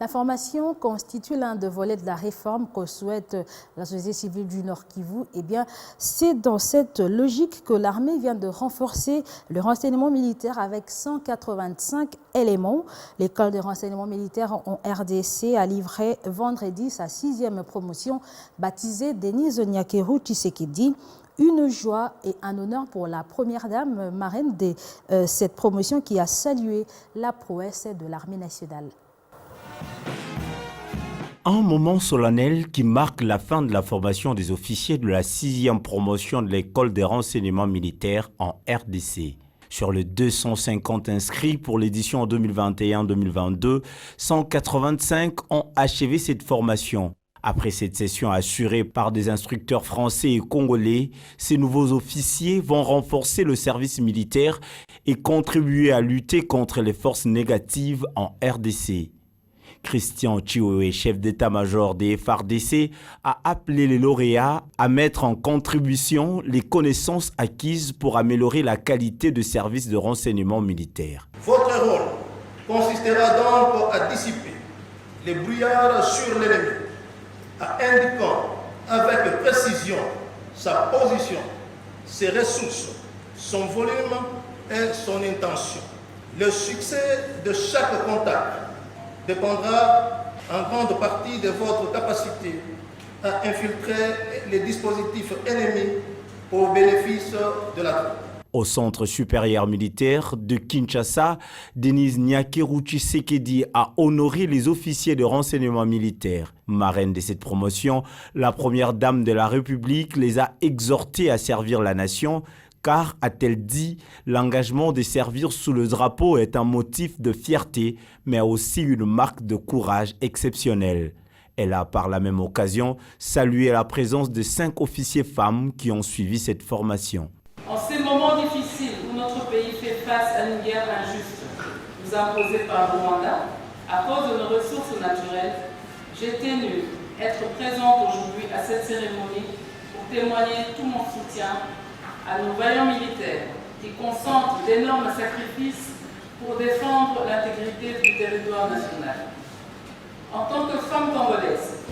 La formation constitue l'un des volets de la réforme que souhaite la société civile du Nord Kivu. Eh bien, c'est dans cette logique que l'armée vient de renforcer le renseignement militaire avec 185 éléments. L'école de renseignement militaire en RDC a livré vendredi sa 6e promotion baptisée Denise Nyakeru Tshisekedi. Une joie et un honneur pour la première dame marraine de cette promotion qui a salué la prouesse de l'armée nationale. Un moment solennel qui marque la fin de la formation des officiers de la 6e promotion de l'école des renseignements militaires en RDC. Sur les 250 inscrits pour l'édition 2021-2022, 185 ont achevé cette formation. Après cette session assurée par des instructeurs français et congolais, ces nouveaux officiers vont renforcer le service militaire et contribuer à lutter contre les forces négatives en RDC. Christian Chiwewe, chef d'état-major des FARDC, a appelé les lauréats à mettre en contribution les connaissances acquises pour améliorer la qualité de service de renseignement militaire. Votre rôle consistera donc à dissiper les brouillards sur l'ennemi, à indiquant avec précision sa position, ses ressources, son volume et son intention. Le succès de chaque contact dépendra en grande partie de votre capacité à infiltrer les dispositifs ennemis au bénéfice de la troupe. Au Centre supérieur militaire de Kinshasa, Denise Nyakeru Tshisekedi a honoré les officiers de renseignement militaire. Marraine de cette promotion, la première dame de la République les a exhortés à servir la nation, car, a-t-elle dit, l'engagement de servir sous le drapeau est un motif de fierté, mais aussi une marque de courage exceptionnelle. Elle a par la même occasion salué la présence de 5 officiers femmes qui ont suivi cette formation. En ces moments difficiles où notre pays fait face à une guerre injuste, nous imposée par le Rwanda, à cause de nos ressources naturelles, j'ai tenu être présente aujourd'hui à cette cérémonie pour témoigner tout mon soutien à nos vaillants militaires qui consentent d'énormes sacrifices pour défendre l'intégrité du territoire national. En tant que femme congolaise,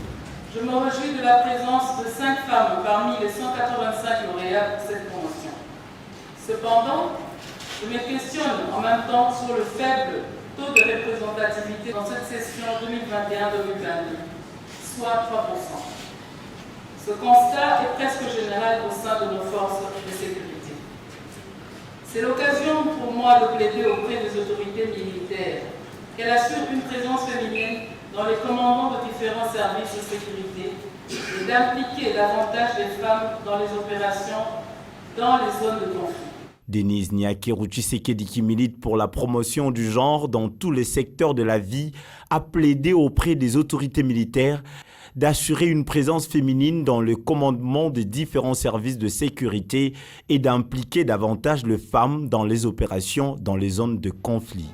je me réjouis de la présence de 5 femmes parmi les 185 lauréats pour cette promotion. Cependant, je me questionne en même temps sur le faible taux de représentativité dans cette session 2021-2022, soit 3%. Ce constat est presque général au sein de nos forces de sécurité. C'est l'occasion pour moi de plaider auprès des autorités militaires qu'elles assurent une présence féminine dans les commandements de différents services de sécurité et d'impliquer davantage les femmes dans les opérations dans les zones de conflit. Denise Nyakeru Tshisekedi, qui milite pour la promotion du genre dans tous les secteurs de la vie, a plaidé auprès des autorités militaires d'assurer une présence féminine dans le commandement des différents services de sécurité et d'impliquer davantage les femmes dans les opérations dans les zones de conflit.